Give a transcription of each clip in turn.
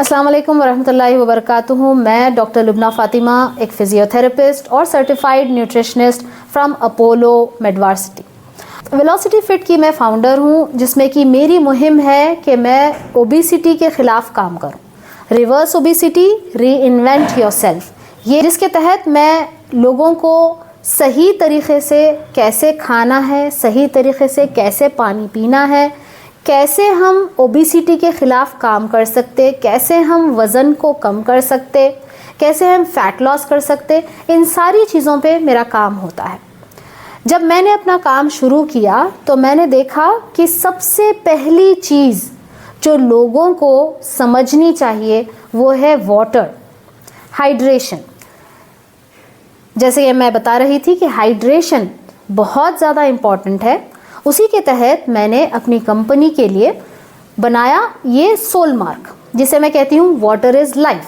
अस्सलाम वालेकुम वरहमतुल्लाहि वबरकातुहू। मैं डॉक्टर लुबना फ़ातिमा, एक फ़िज़ियोथेरेपिस्ट और certified nutritionist from Apollo Medvarsity. Velocity fit की मैं फ़ाउंडर हूँ, जिसमें कि मेरी मुहिम है कि मैं ओबेसिटी के ख़िलाफ़ काम करूँ। रिवर्स ओबेसिटी, री इन्वेंट योरसेल्फ, ये जिसके तहत मैं लोगों को सही तरीक़े से कैसे खाना है, सही तरीक़े से कैसे पानी पीना है, कैसे हम ओबेसिटी के ख़िलाफ़ काम कर सकते, कैसे हम वज़न को कम कर सकते, कैसे हम फ़ैट लॉस कर सकते, इन सारी चीज़ों पे मेरा काम होता है। जब मैंने अपना काम शुरू किया तो मैंने देखा कि सबसे पहली चीज़ जो लोगों को समझनी चाहिए वो है वाटर, हाइड्रेशन। जैसे कि मैं बता रही थी कि हाइड्रेशन बहुत ज़्यादा इम्पॉर्टेंट है। उसी के तहत मैंने अपनी कंपनी के लिए बनाया ये सोल मार्क, जिसे मैं कहती हूँ water is life,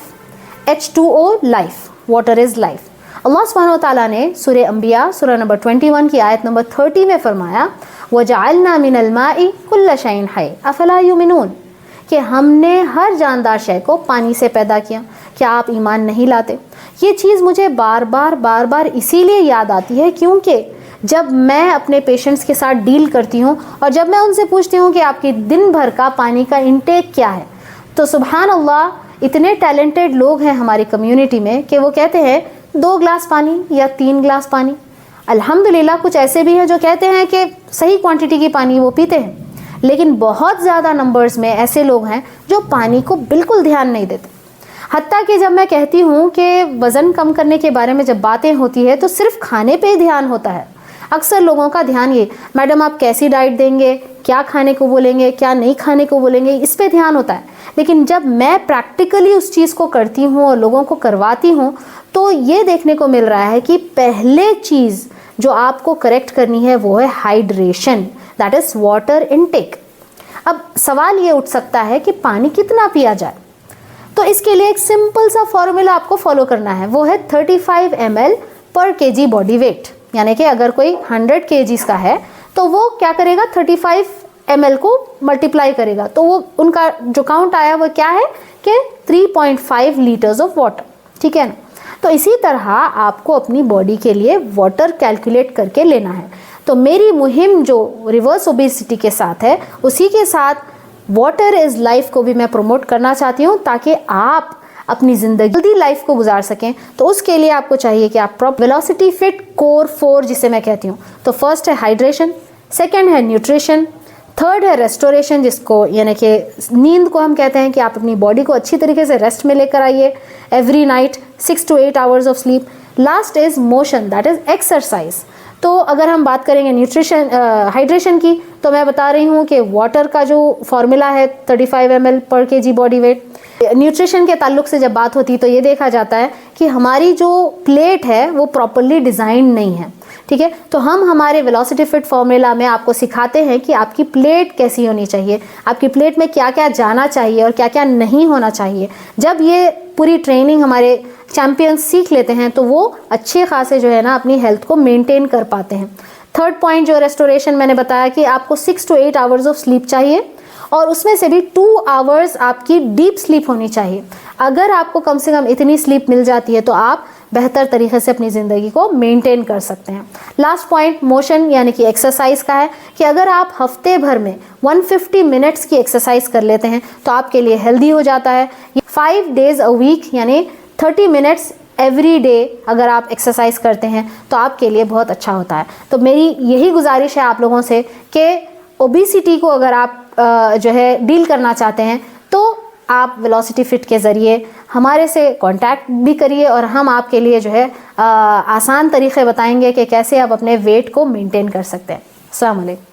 H2O life, water is life. अल्लाह सुब्हानहू व तआला ने सूरह अंबिया सूरह नंबर 21 की आयत नंबर 30 में फरमाया, वजअलना मिनल माई कुल्ल शैइन हय अफला युमिनून, कि हमने हर जानदार शय को पानी से पैदा किया। क्या आप ईमान नहीं लाते? ये चीज़ मुझे बार बार इसीलिए याद आती है क्योंकि जब मैं अपने पेशेंट्स के साथ डील करती हूँ और जब मैं उनसे पूछती हूँ कि आपके दिन भर का पानी का इंटेक क्या है, तो सुभान अल्लाह, इतने टैलेंटेड लोग हैं हमारी कम्युनिटी में कि वो कहते हैं 2 गिलास पानी या 3 गिलास पानी। अल्हम्दुलिल्लाह, कुछ ऐसे भी हैं जो कहते हैं कि सही क्वांटिटी की पानी वो पीते हैं, लेकिन बहुत ज़्यादा नंबर्स में ऐसे लोग हैं जो पानी को बिल्कुल ध्यान नहीं देते। हत्ता कि जब मैं कहती हूँ कि वज़न कम करने के बारे में जब बातें होती है तो सिर्फ खाने पे ही ध्यान होता है। अक्सर लोगों का ध्यान ये, मैडम आप कैसी डाइट देंगे, क्या खाने को बोलेंगे, क्या नहीं खाने को बोलेंगे, इस पे ध्यान होता है। लेकिन जब मैं प्रैक्टिकली उस चीज़ को करती हूँ और लोगों को करवाती हूँ तो ये देखने को मिल रहा है कि पहले चीज़ जो आपको करेक्ट करनी है वो है hydration, that is water intake. अब सवाल ये उठ सकता है कि पानी कितना पिया जाए, तो इसके लिए एक सिंपल सा फॉर्मूला आपको फॉलो करना है, वो है 35 ml पर kg बॉडी वेट। यानी कि अगर कोई 100 kgs का है तो वो क्या करेगा, 35 ml को मल्टीप्लाई करेगा, तो वो उनका जो काउंट आया वो क्या है कि 3.5 लीटर्स ऑफ वाटर। ठीक है ना? तो इसी तरह आपको अपनी बॉडी के लिए वाटर कैलकुलेट करके लेना है। तो मेरी मुहिम जो रिवर्स ओबेसिटी के साथ है, उसी के साथ वाटर इज़ लाइफ को भी मैं प्रमोट करना चाहती हूँ, ताकि आप अपनी ज़िंदगी हेल्दी लाइफ को गुजार सकें। तो उसके लिए आपको चाहिए कि आप प्रॉपर वेलोसिटी फिट कोर 4 जिसे मैं कहती हूँ, तो फर्स्ट है हाइड्रेशन, सेकंड है न्यूट्रिशन, थर्ड है रेस्टोरेशन, जिसको यानी कि नींद को हम कहते हैं कि आप अपनी बॉडी को अच्छी तरीके से रेस्ट में लेकर आइए, every night 6 to 8 hours of sleep. Last is motion, that is exercise. तो अगर हम बात करेंगे न्यूट्रिशन हाइड्रेशन की, तो मैं बता रही हूँ कि वाटर का जो फॉर्मूला है 35 ml पर kg बॉडी वेट। न्यूट्रिशन के ताल्लुक से जब बात होती है तो ये देखा जाता है कि हमारी जो प्लेट है वो प्रॉपरली डिज़ाइन नहीं है। ठीक है, तो हम हमारे वेलोसिटी फिट फॉर्मूला में आपको सिखाते हैं कि आपकी प्लेट कैसी होनी चाहिए, आपकी प्लेट में क्या क्या जाना चाहिए और क्या क्या नहीं होना चाहिए। जब ये पूरी ट्रेनिंग हमारे चैम्पियंस सीख लेते हैं तो वो अच्छे खासे जो है ना अपनी हेल्थ को मेंटेन कर पाते हैं। थर्ड पॉइंट जो रेस्टोरेशन मैंने बताया कि आपको 6 to 8 आवर्स ऑफ स्लीप चाहिए, और उसमें से भी 2 आवर्स आपकी डीप स्लीप होनी चाहिए। अगर आपको कम से कम इतनी स्लीप मिल जाती है तो आप बेहतर तरीके से अपनी ज़िंदगी को मेंटेन कर सकते हैं। लास्ट पॉइंट मोशन यानी कि एक्सरसाइज का है कि अगर आप हफ्ते भर में 150 मिनट्स की एक्सरसाइज कर लेते हैं तो आपके लिए हेल्दी हो जाता है। 5 days a week यानी 30 मिनट्स एवरी डे अगर आप एक्सरसाइज करते हैं तो आपके लिए बहुत अच्छा होता है। तो मेरी यही गुजारिश है आप लोगों से कि ओबेसिटी को अगर आप जो है डील करना चाहते हैं तो आप वेलोसिटी फिट के ज़रिए हमारे से कांटेक्ट भी करिए, और हम आपके लिए जो है आसान तरीक़े बताएंगे कि कैसे आप अपने वेट को मेंटेन कर सकते हैं। अस्सलाम वालेकुम।